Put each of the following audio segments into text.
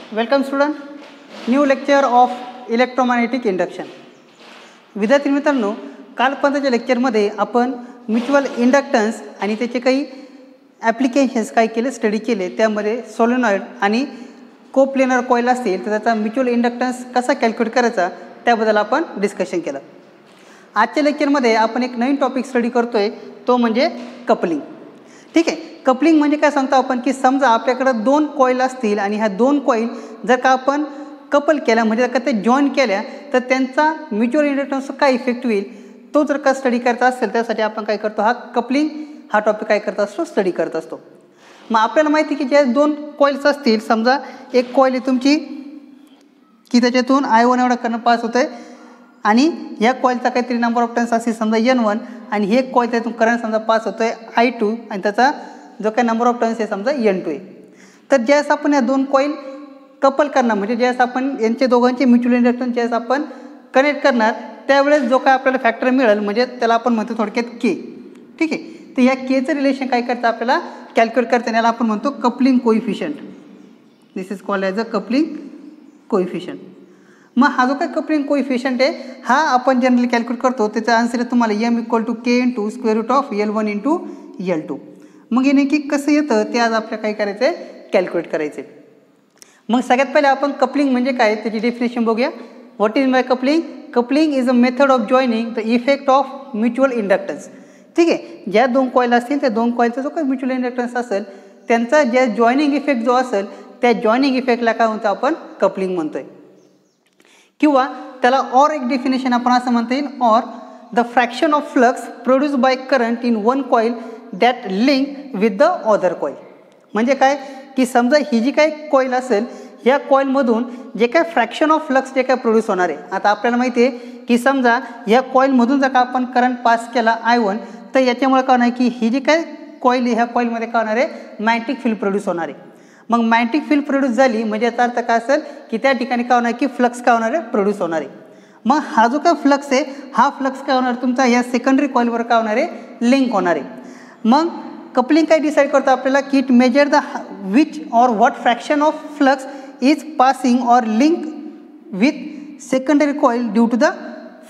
Welcome student, new lecture of electromagnetic induction. विद्यार्थी मित्रांनो, कालपर्यंतच्या लेक्चरमध्ये आपण म्युच्युअल इंडक्टन्स आणि त्याचे काही ॲप्लिकेशन्स काय केले, स्टडी केले. त्यामध्ये सोलेनॉइड आणि कोप्लेनर कॉईल असतील तर त्याचा म्युच्युअल इंडक्टन्स कसा कॅल्क्युलेट करायचा त्याबद्दल आपण डिस्कशन केलं. आजच्या लेक्चरमध्ये आपण एक नवीन टॉपिक स्टडी करतोय, तो म्हणजे कपलिंग. ठीक आहे, कपलिंग म्हणजे काय सांगतो आपण की समजा आपल्याकडे दोन कॉईल असतील आणि ह्या दोन कॉईल जर का आपण कपल केल्या म्हणजे जर का ते जॉईन केल्या तर त्यांचा म्युच्युअल इंडक्टन्सचा काय इफेक्ट होईल तो जर का स्टडी करता असेल त्यासाठी आपण काय करतो, हा कपलिंग हा टॉपिक काय करत असतो, स्टडी करत असतो. मग आपल्याला माहिती की ज्या दोन कॉईल्स असतील, समजा एक कॉईल आहे तुमची की त्याच्यातून I1 एवढा करंट पास होतोय आणि या कॉईलचा काहीतरी नंबर ऑफ टर्न्स असेल समजा N1 आणि हे कॉईल त्यातून करंट समजा पास होतोय I2 आणि त्याचा जो काही नंबर ऑफ टर्न्स आहे समजा N2 आहे. तर ज्यावेळेस आपण या दोन कॉईल कपल करणार म्हणजे ज्यावेळेस आपण यांचे दोघांचे म्युच्युअल इंडक्टन्स ज्यावेळेस आपण कनेक्ट करणार त्यावेळेस जो काय आपल्याला फॅक्टर मिळेल म्हणजे त्याला आपण म्हणतो थोडक्यात के. ठीक आहे, तर या केचं रिलेशन काय करतं आपल्याला कॅल्क्युलेट करता याला आपण म्हणतो coupling coefficient. This is called as a coupling coefficient. मग हा जो काय कपलिंग कोइफिशियंट आहे हा आपण जनरली कॅल्क्युलेट करतो. त्याचा आन्सर आहे तुम्हाला M = K × √L1 × L2. मग हे नक्की कसं येतं ते आज आपल्याला काय करायचं आहे, कॅल्क्युलेट करायचं आहे. मग सगळ्यात पहिले आपण कपलिंग म्हणजे काय त्याची डेफिनेशन बघूया. What is my coupling? Coupling is a method of joining the effect of mutual inductance. ठीक आहे, ज्या दोन कॉईल असतील त्या दोन कॉईलचा जो काही म्युच्युअल इंडक्टन्स असेल त्यांचा ज्या जॉईनिंग इफेक्ट जो असेल त्या जॉईनिंग इफेक्टला काय म्हणतो आपण, कपलिंग म्हणतोय. किंवा त्याला और एक डेफिनेशन आपण असं म्हणता येईल, और the fraction of flux produce by current in one coil that link with the other coil. म्हणजे काय की समजा ही जी काही कॉईल असेल ह्या कॉईलमधून जे काय फ्रॅक्शन ऑफ फ्लक्स जे काय प्रोड्यूस होणार आहे. आता आपल्याला माहिती आहे की समजा ह्या कॉईलमधून जर का आपण करंट पास केला I1 तर याच्यामुळे काय होणार की ही जी काय कॉईल आहे ह्या कॉईलमध्ये काय होणार आहे, मॅग्नेटिक फील्ड प्रोड्यूस होणार आहे. मग मॅग्नेटिक फील्ड प्रोड्यूस झाली म्हणजे याचा अर्थ काय असेल की त्या ठिकाणी काय होणार की फ्लक्स काय होणार आहे, प्रोड्यूस होणार आहे. मग हा जो काय फ्लक्स आहे हा फ्लक्स काय होणार तुमचा या सेकंडरी कॉईलवर काय होणार आहे, लिंक होणार आहे. मग कपलिंग काय डिसाईड करतो आपल्याला की it measure the which or what fraction of flux is passing or link with secondary coil due to the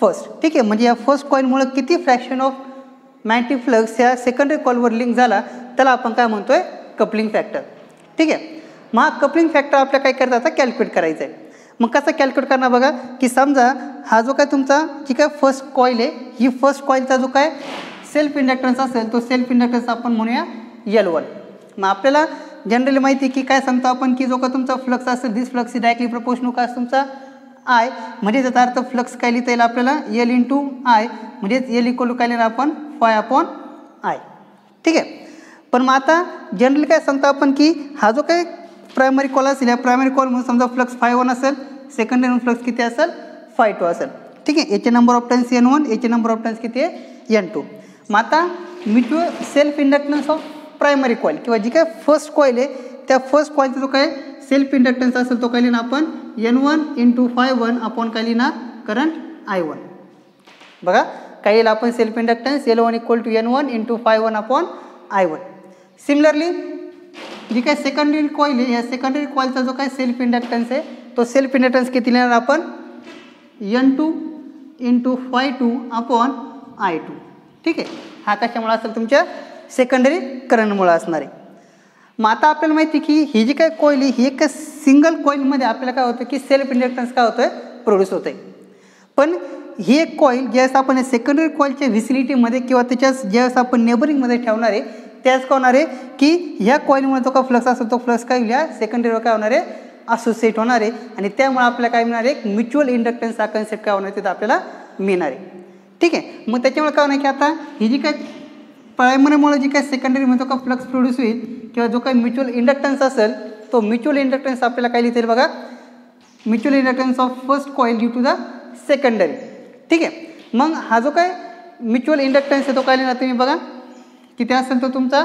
first. ठीक आहे, म्हणजे या फर्स्ट कॉईलमुळे किती फ्रॅक्शन ऑफ मॅग्नेटिक फ्लक्स या सेकंडरी कॉईलवर लिंक झाला त्याला आपण काय म्हणतोय, कपलिंग फॅक्टर. ठीक आहे, मग हा कपलिंग फॅक्टर आपल्याला काय करायचं आता कॅल्क्युलेट करायचं आहे. मग कसं कॅल्क्युलेट करणार बघा की समजा हा जो काय तुमचा जी काय फर्स्ट कॉईल आहे ही फर्स्ट कॉईलचा जो काय सेल्फ इंडक्टन्स असेल तो सेल्फ इंडक्टन्स आपण म्हणूया L1. मग आपल्याला जनरली माहिती आहे की काय सांगतो आपण की जो का तुमचा फ्लक्स असेल दिस फ्लक्स इज डायरेक्टली प्रोपोर्शनल काय तुमचा I, म्हणजे त्याचा अर्थ फ्लक्स काय लिहिता येईल आपल्याला L × I म्हणजे L = काय लिहिणार आपण Φ/I. ठीक आहे, पण मग आता जनरली काय सांगतो आपण की हा जो काय प्रायमरी कॉल असेल या प्रायमरी कॉलमध्ये समजा फ्लक्स Φ1 असेल, सेकंडरी फ्लक्स किती असेल Φ2 असेल. ठीक आहे, याचे नंबर ऑफ टर्न्स N1, याचे नंबर ऑफ टर्न्स किती आहे N2. मग आता mutual self inductance of primary coil किंवा जी काय फर्स्ट कॉईल आहे त्या फर्स्ट कॉईलचा जो काय सेल्फ इंडक्टन्स असेल तो काय लिहिणार आपण N1 × Φ1 आपण काय लिहिणार करंट I1. बघा काय येईल आपण self inductance L1 = N1 × Φ1 upon I1. Similarly जी काय सेकंडरी कॉईल आहे या सेकंडरी कॉईलचा जो काय सेल्फ इंडक्टन्स आहे तो सेल्फ इंडक्टन्स किती लिहिणार आपण N2 × Φ2 अपॉन I2. ठीक आहे, हा कशामुळे असेल तुमच्या सेकंडरी करंटमुळे असणार आहे. मग आता आपल्याला माहिती की ही जी काय कॉईल आहे ही एक सिंगल कॉईलमध्ये आपल्याला काय होतं की सेल्फ इंडक्टन्स काय होतोय, प्रोड्यूस होतंय. पण ही एक कॉईल ज्यावेळेस आपण सेकंडरी कॉईलच्या व्हिसिलिटीमध्ये किंवा त्याच्या ज्यावेळेस आपण नेबरिंगमध्ये ठेवणार आहे त्याच काय होणार आहे की ह्या कॉईलमुळे जो का फ्लक्स असतो तो फ्लक्स काय या सेकंडरीवर काय होणार आहे, असोसिएट होणार आहे आणि त्यामुळे आपल्याला काय मिळणार आहे, म्युच्युअल इंडक्टन्स हा कन्सेप्ट काय होणार तिथं आपल्याला मिळणार आहे. ठीक आहे, मग त्याच्यामुळे काय होणार की आता ही जी काय प्रायमरीमुळे जी काय सेकंडरीमध्ये जो का फ्लक्स प्रोड्यूस होईल किंवा जो काही म्युच्युअल इंडक्टन्स असेल तो म्युच्युअल इंडक्टन्स आपल्याला काय लिहिता येईल बघा mutual inductance of first coil due to the secondary. ठीक आहे, मग हा जो काय म्युच्युअल इंडक्टन्स आहे तो काय लिहिणार तुम्ही बघा किती असेल तो तुमचा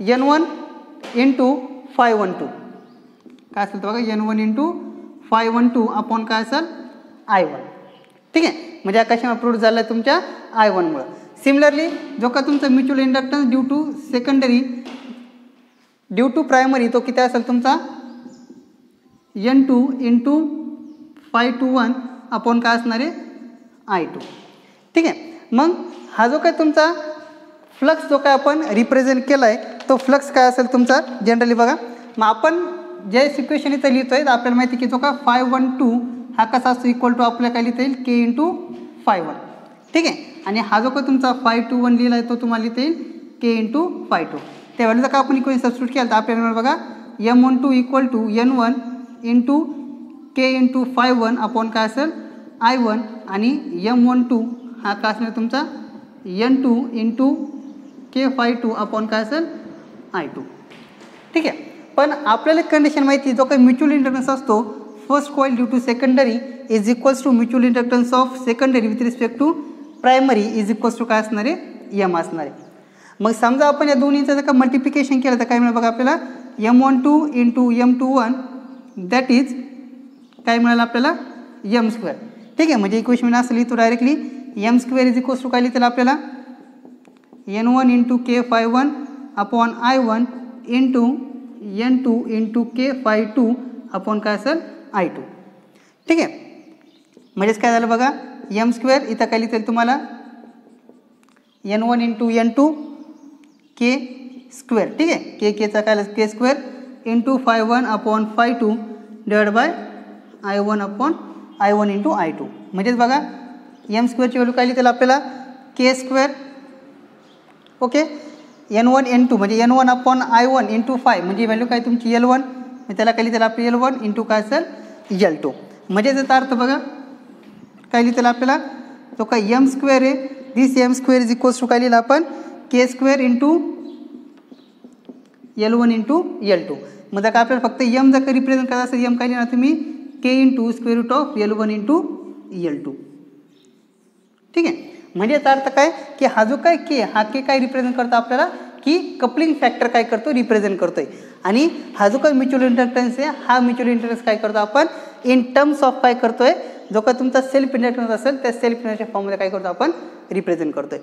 N1 × Φ12 काय असेल तर बघा N1 × Φ12 अपॉन काय असेल I1. ठीक आहे, म्हणजे आकाशामध्ये प्रोड्यूस झाला आहे तुमच्या I1मुळे. सिमिलरली जो का तुमचा mutual inductance due to secondary due to primary तो किती असेल तुमचा N2 इंटू phi21 अपॉन काय असणार आहे I2. ठीक आहे. मग हा जो काय तुमचा फ्लक्स जो काय आपण रिप्रेझेंट केला आहे तो फ्लक्स काय असेल तुमचा जनरली बघा. मग आपण ज्या सिच्युएशन इथं लिहितोय आपल्याला माहिती की जो का phi12 हा कसा असतो इक्वल टू आपल्याला काय लिहिता येईल k इंटू phi1. ठीक आहे. आणि हा जो काय तुमचा phi21 लिहिला आहे तो तुम्हाला लिहिता येईल k इंटू phi2. त्या व्हॅल्यूचा का आपण इक्वेशन सबस्टिट्यूट केलं तर आपल्याला बघा m12 equal to n1 into k into phi1 upon काय असेल I1 आणि m12 हा काय असणार तुमचा n2 into k phi2 upon काय असेल I2. ठीक आहे. पण आपल्याला कंडिशन माहिती जो काही म्युच्युअल इंडक्टन्स असतो first coil due to secondary is equals to mutual inductance of secondary with respect to primary is equals to काय असणार आहे m असणार आहे. मग समजा आपण या दोन्हीचं जर का मल्टिप्लिकेशन केलं तर काय मिळेल बघा आपल्याला m12 into m21 that is काय मिळेल आपल्याला m². ठीक आहे. म्हणजे इक्वेशन असं लिहितो directly m² is equals to काय लिहितं आपल्याला n1 into k phi1 upon I1 into n2 into k phi2 upon काय असेल I2. ठीक आहे. म्हणजेच काय झालं बघा m² इथं काय लिहिता येईल तुम्हाला n1 इंटू n2 k². ठीक आहे. kचा काय k² into phi1 upon phi2 divide by I1 upon I1 into I2. म्हणजेच बघा m² ची व्हॅल्यू काय लिहिता येईल आपल्याला k². ओके. n1 n2 म्हणजे n1 upon I1 into phi म्हणजे व्हॅल्यू काय तुमची L1 म्हणजे त्याला काय लिहिता येईल आपल्याला L1 इंटू काय असेल L2. म्हणजे त्याचा अर्थ बघा काय लिहिता येईल आपल्याला तो काय m² आहे दिस m² इज इक्वल्स टू काय लिहिलं आपण k² into L1 into L2. मग जर आपल्याला फक्त m जर का रिप्रेझेंट करायचं असेल m काय लिहिणार तुम्ही k into square root of L1 into L2. ठीक आहे. म्हणजे याचा अर्थ काय की हा जो काय k हा k काय रिप्रेझेंट करतो आपल्याला की कपलिंग फॅक्टर काय करतो रिप्रेझेंट करतोय. आणि हा जो काय म्युच्युअल इंडक्टन्स आहे हा म्युच्युअल इंडक्टन्स काय करतो आपण इन टर्म्स ऑफ काय करतोय जो काय तुमचा सेल्फ इंडक्टन्स असेल त्या सेल्फ इंडक्टन्सच्या फॉर्ममध्ये काय करतो आपण रिप्रेझेंट करतोय.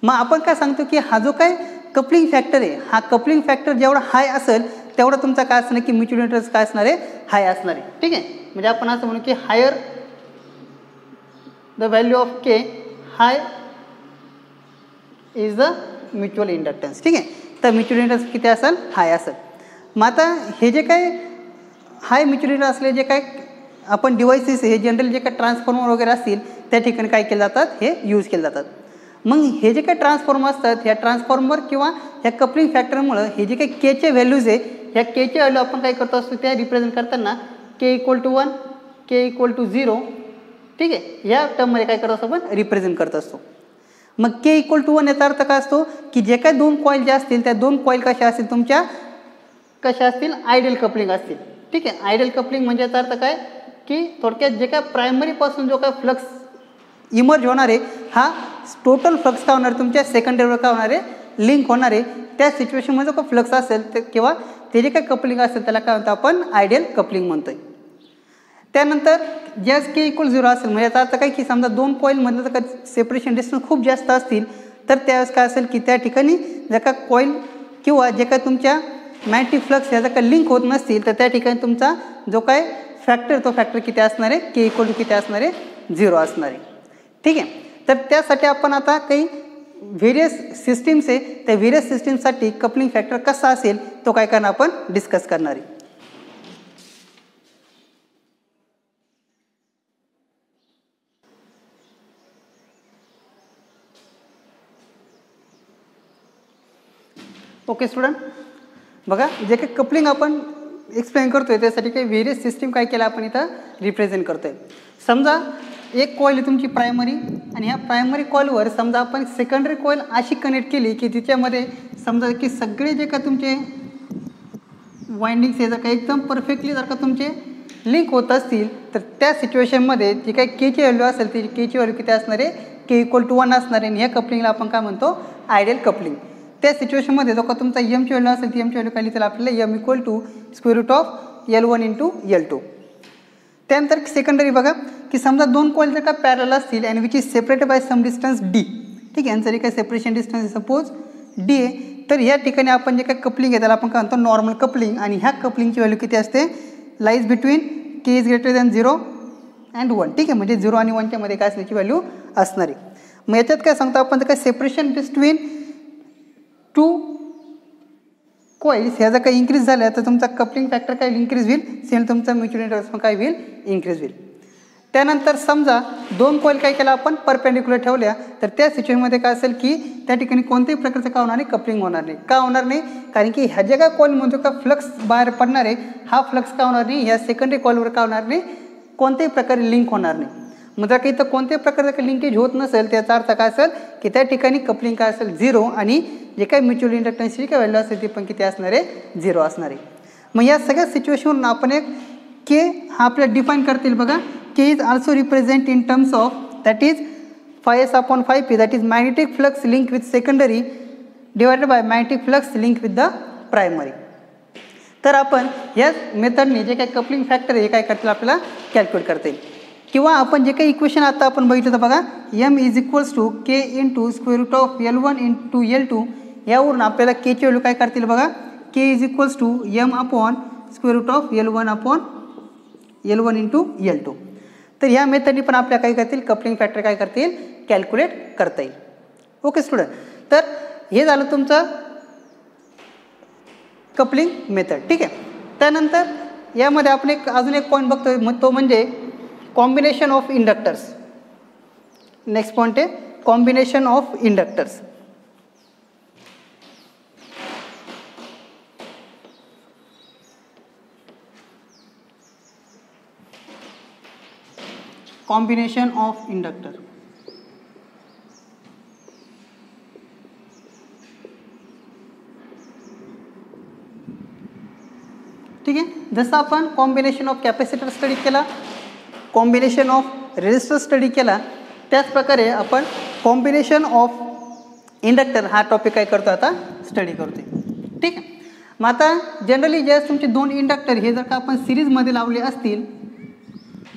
मग आपण काय सांगतो की हा जो काय कपलिंग फॅक्टर आहे हा कपलिंग फॅक्टर जेवढा हाय असेल तेवढा तुमचा काय असणार की म्युच्युअल इंडक्टन्स काय असणार आहे हाय असणार आहे. ठीक आहे. म्हणजे आपण असं म्हणू की higher the value of k high is the mutual inductance. ठीक आहे. तर म्युच्युअल इंडक्टन्स किती असेल हाय असेल. मग आता हे जे काय हाय म्युच्युअल इंडक्टन्स असले जे काय आपण डिव्हाइसेस हे जनरली जे काय ट्रान्सफॉर्मर वगैरे असतील त्या ठिकाणी काय केले जातात हे यूज केले जातात. मग हे जे काही ट्रान्सफॉर्मर असतात ह्या ट्रान्सफॉर्मर किंवा ह्या कपलिंग फॅक्टरमुळं हे जे काही केचे व्हॅल्यूज आहे ह्या केचे व्हॅल्यू आपण काय करतो असतो त्या रिप्रेझेंट करताना k equal to 1 k equal to 0. ठीक आहे. या टर्ममध्ये काय करत असतो आपण रिप्रेझेंट करत असतो. मग k इक्वल टू 1 याचा अर्थ काय असतो की जे काही दोन कॉईल ज्या असतील त्या दोन कॉईल कशा असतील तुमच्या कशा असतील आयडियल कपलिंग असतील. ठीक आहे. आयडियल कपलिंग म्हणजे याचा अर्थ काय की थोडक्यात जे काय प्रायमरीपासून जो काय फ्लक्स इमर्ज होणार आहे हा टोटल फ्लक्स काय होणार तुमच्या सेकंडरीवर काय होणार आहे लिंक होणार आहे. त्या सिच्युएशनमध्ये जो फ्लक्स असेल ते किंवा ते जे काही कपलिंग असेल त्याला काय म्हणतो आपण आयडियल कपलिंग म्हणतोय. त्यानंतर ज्यास k इक्वल 0 असेल म्हणजे याचा अर्थ काय की समजा दोन कॉईलमधलं जर का सेपरेशन डिस्टन्स खूप जास्त असतील तर त्यावेळेस काय असेल की त्या ठिकाणी जर का कॉईल किंवा जे काय तुमच्या मॅग्नेटिक फ्लक्स ह्या जर का लिंक होत नसतील तर त्या ठिकाणी तुमचा जो काय फॅक्टर तो फॅक्टर किती असणार आहे k इक्वल टू किती असणार आहे 0 असणार आहे. ठीक आहे. तर त्यासाठी आपण आता काही व्हेरियस सिस्टीम्स आहे त्या व्हेरियस सिस्टीमसाठी कपलिंग फॅक्टर कसा असेल तो काय करणार आपण डिस्कस करणार आहे. ओके स्टुडंट बघा जे काही कपलिंग आपण एक्सप्लेन करतोय त्यासाठी काही व्हेरियस सिस्टीम काय केलं आपण इथं रिप्रेझेंट करतोय. समजा एक कॉईल तुमची प्रायमरी आणि ह्या प्रायमरी कॉईलवर समजा आपण सेकंडरी कॉईल अशी कनेक्ट केली की तिच्यामध्ये समजा की सगळे जे का तुमचे वाइंडिंग्स हे जर का एकदम परफेक्टली जर का तुमचे लिंक होत असतील तर त्या सिच्युएशनमध्ये जी काही केची व्हॅल्यू असेल ती केची व्हॅल्यू किती असणार आहे k इक्वल टू 1 असणार आहे. आणि ह्या कपलिंगला आपण काय म्हणतो आयडियल कपलिंग. त्या सिच्युएशनमध्ये जो का तुमचा एमची व्हॅल्यू असेल ती एमची व्हॅल्यू काय लिहितील आपल्याला m equal to square root of L1 into L2. त्यानंतर सेकंडरी बघा की समजा दोन कॉईल जर का पॅरल असतील and which is separated by some distance d. ठीक आहे. यांचं जे काही सेपरेशन डिस्टन्स सपोज d आहे तर ह्या ठिकाणी आपण जे काही कपलिंग आहे त्याला आपण काय म्हणतो नॉर्मल कपलिंग. आणि ह्या कपलिंगची व्हॅल्यू किती असते lies between K is greater than 0 and 1. ठीक आहे, म्हणजे 0 आणि 1च्या मध्ये काय असण्याची व्हॅल्यू असणार आहे. मग याच्यात काय सांगतो आपण, तर काय सेपरेशन बिटवीन टू कॉइल्स ह्या जर काही इन्क्रीज झाल्या तर तुमचा कपलिंग फॅक्टर काय इन्क्रीज होईल, सेम तुमचा म्युच्युअल इंडक्टन्स पण काय होईल, इन्क्रीज होईल. त्यानंतर समजा दोन कॉईल काय केला आपण परपेंडिक्युलर ठेवल्या, तर त्या सिच्युएशनमध्ये काय असेल की त्या ठिकाणी कोणत्याही प्रकारचं काय होणार नाही, कपलिंग होणार नाही. का होणार नाही, कारण की ह्या ज्या काय कॉईलमध्ये का फ्लक्स बाहेर पडणार आहे, हा फ्लक्स काय होणार नाही, ह्या सेकंडरी कॉईलवर काय होणार नाही, कोणत्याही प्रकारे लिंक होणार नाही. मग जर काही तर कोणत्याही प्रकारचं लिंकेज होत नसेल, त्याचा अर्थ काय असेल की त्या ठिकाणी कपलिंग काय असेल 0 आणि जे काही म्युच्युअल इंडक्टन्सची काय व्हॅल्यू असेल ती पण किती असणार आहे, 0 असणार आहे. मग या सगळ्या सिच्युएशनवरून आपण एक के हा आपल्याला डिफाईन करतील बघा. K is also represent in terms of that is 5s/5p that is magnetic flux link with secondary divided by magnetic flux link with the primary. तर आपण या मेथडने जे काही कपलिंग फॅक्टर आहे काय करतील आपल्याला कॅल्क्युलेट करता येईल. किंवा आपण जे काही इक्वेशन आता आपण बघितलं तर बघा, m is equals to K into square root of L1 into L2. यावरून आपल्याला केची व्हॅल्यू काय करतील बघा, K is equals to m upon square root of L1 upon L1 into L2. तर ह्या मेथडनी पण आपल्या काय करतील, कपलिंग फॅक्टर काय करतील, कॅल्क्युलेट करता येईल. ओके स्टुडंट, तर हे झालं तुमचं कपलिंग मेथड. ठीक आहे, त्यानंतर यामध्ये आपण अजून एक पॉईंट बघतोय, तो म्हणजे combination of inductors. Next point आहे combination of inductors. Combination of inductor. ठीक आहे, जसं आपण कॉम्बिनेशन ऑफ कॅपॅसिटर स्टडी केला, कॉम्बिनेशन ऑफ रेजिस्टर स्टडी केला, त्याच प्रकारे आपण कॉम्बिनेशन ऑफ इंडक्टर हा टॉपिक काय करतो आता स्टडी करतोय. ठीक आहे, मग आता जनरली ज्यावेळेस तुमचे दोन इंडक्टर हे जर का आपण सिरीजमध्ये लावले असतील,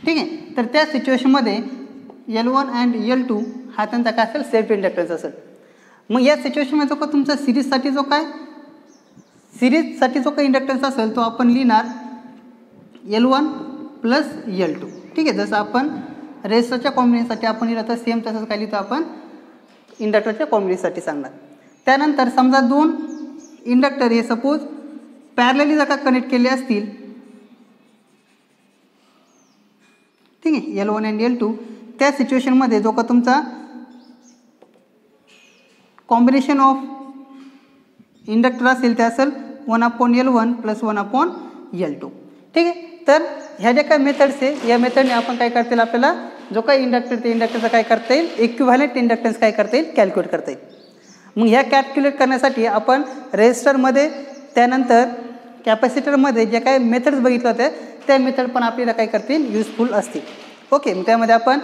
ठीक आहे, तर त्या सिच्युएशनमध्ये L1 अँड L2 हा त्यांचा काय असेल, सेल्फ इंडक्टन्स असेल. मग या सिच्युएशनमध्ये जो का तुमचा सिरीजसाठी जो काही इंडक्टन्स असेल तो आपण लिहिणार L1 प्लस L2. ठीक आहे, जसं आपण रेजिस्टरच्या कॉम्बिनेशनसाठी आपण लिहिलं तर सेम तसंच काय लिहितो आपण इंडक्टरच्या कॉम्बिनेशनसाठी सांगणार. त्यानंतर समजा दोन इंडक्टर हे सपोज पॅरलली जर का कनेक्ट केले असतील, ठीक आहे, L1 अँड L2, त्या सिच्युएशनमध्ये जो का तुमचा कॉम्बिनेशन ऑफ इंडक्टर असेल ते असेल 1/L1 प्लस 1/L2. ठीक आहे, तर ह्या ज्या काही मेथड्स आहे या मेथडने आपण काय करता येईल, आपल्याला जो काही इंडक्टर ते इंडक्टरचा काय करता येईल, इक्विव्हॅलेंट इंडक्टन्स काय करता येईल, कॅल्क्युलेट करता येईल. मग ह्या कॅल्क्युलेट करण्यासाठी आपण रेजिस्टरमध्ये त्यानंतर कॅपॅसिटरमध्ये जे काही मेथड्स बघितलं होते त्या मेथड पण आपल्याला काय करतील, युजफुल असतील. ओके, मग त्यामध्ये आपण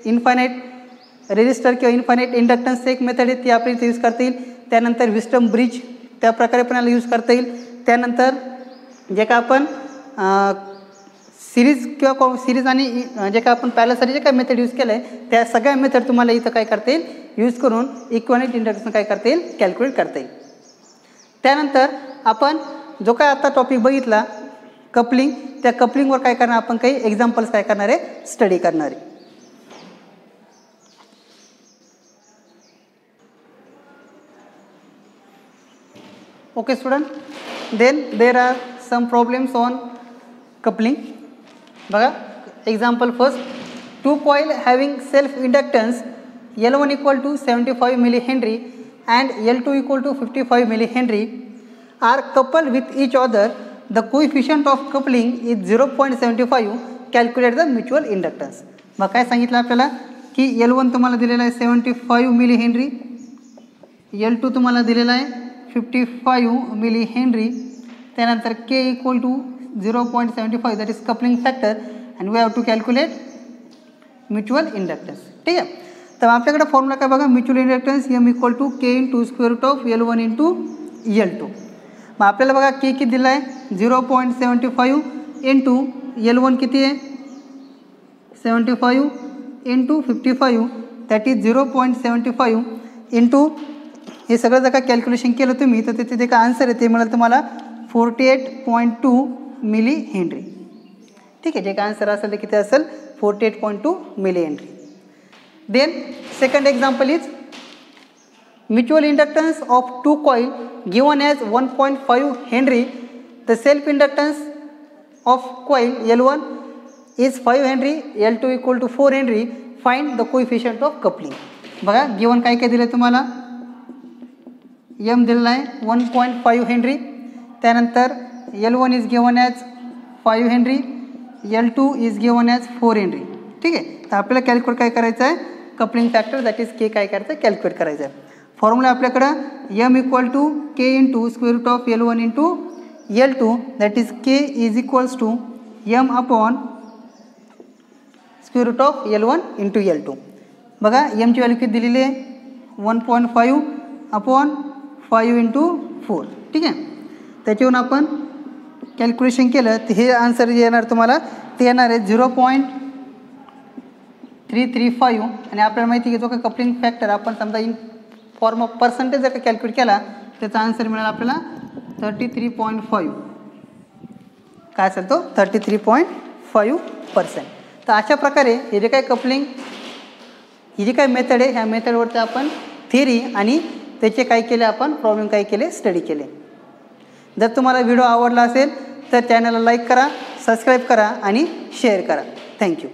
इन्फायनाईट रेजिस्टर किंवा इन्फायनाईट इंडक्टन्स एक मेथड आहे ती आपल्याला यूज करता येईल. त्यानंतर विस्टम ब्रिज त्या प्रकारे पण याला यूज करता येईल. त्यानंतर जे का आपण सिरीज किंवा सिरीज आणि जे काय आपण पॅरललसाठी जे काय मेथड यूज केलं आहे त्या सगळ्या मेथड तुम्हाला इथं काय करता येईल, यूज करून इक्विव्हॅलेंट इंडक्टन्स काय करता येईल, कॅल्क्युलेट करता येईल. त्यानंतर आपण जो काय आता टॉपिक बघितला कपलिंग, त्या कपलिंगवर काय करणार आपण काही एक्झाम्पल्स काय करणार आहे, स्टडी करणार आहे. Okay student, then there are some problems on coupling. बघा example first, two coil having self inductance L1 equal to 75 milli henry and L2 equal to 55 milli henry are couple with each other. The coefficient of coupling is 0.75. Calculate the mutual inductance. मग काय सांगितलं आपल्याला की L1 तुम्हाला दिलेला आहे 75 milli Henry, L2 तुम्हाला दिलेला आहे 55 मिली हेनरी, त्यानंतर K equal to 0.75 that is coupling factor and we have to calculate mutual inductance. ठीक आहे, तर आपल्याकडे फॉर्म्युला काय बघा, mutual inductance M equal to K into square root of L1 into L2. मग आपल्याला बघा K किती दिला आहे 0.75 इंटू L1 किती आहे 75 इंटू 55 दॅट इज 0.75 इंटू हे सगळं जर का कॅल्क्युलेशन केलं तुम्ही तर तिथे जे काय आन्सर आहे ते मिळेल तुम्हाला 48.2 मिली हेनरी. ठीक आहे, जे काय आन्सर असेल ते किती असेल 48.2 milli henry. Then second example is mutual inductance of two coil given as 1.5 Henry. The self inductance of coil L1 is 5 Henry, L2 equal to 4 Henry. Find the coefficient of coupling. बघा given काय काय दिलं तुम्हाला, M दिलेला आहे 1.5 henry, त्यानंतर L1 is given as 5 henry, L2 is given as 4 henry. ठीक आहे, तर आपल्याला कॅल्क्युलेट काय करायचं आहे, coupling factor that is K काय करायचं आहे, कॅल्क्युलेट करायचं आहे. फॉर्म्युला आपल्याकडं M equal to K into square root of L1 into L2 that is K is equals to M upon square root of L1 into L2. बघा एमची value किती दिलेली आहे 1.5 अपॉन 5 इंटू 4. ठीक आहे, त्याच्यावरून आपण कॅल्क्युलेशन केलं तर हे आन्सर जे येणार तुम्हाला ते येणार आहे 0.335. आणि आपल्याला माहिती आहे की जो का कपलिंग फॅक्टर आपण समजा इन फॉर्म ऑफ पर्सेंटेज जर का कॅल्क्युलेट केला त्याचा आन्सर मिळेल आपल्याला 33.5. काय असेल तो 33.5%. तर अशा प्रकारे हे जे काही कपलिंग ही जी काही मेथड आहे ह्या मेथडवरती आपण थिअरी आणि त्याचे काय केले आपण प्रॉब्लेम काय केले स्टडी केले. जर तुम्हाला व्हिडिओ आवडला असेल तर चॅनलला लाईक करा, सबस्क्राईब करा आणि शेअर करा. थँक्यू.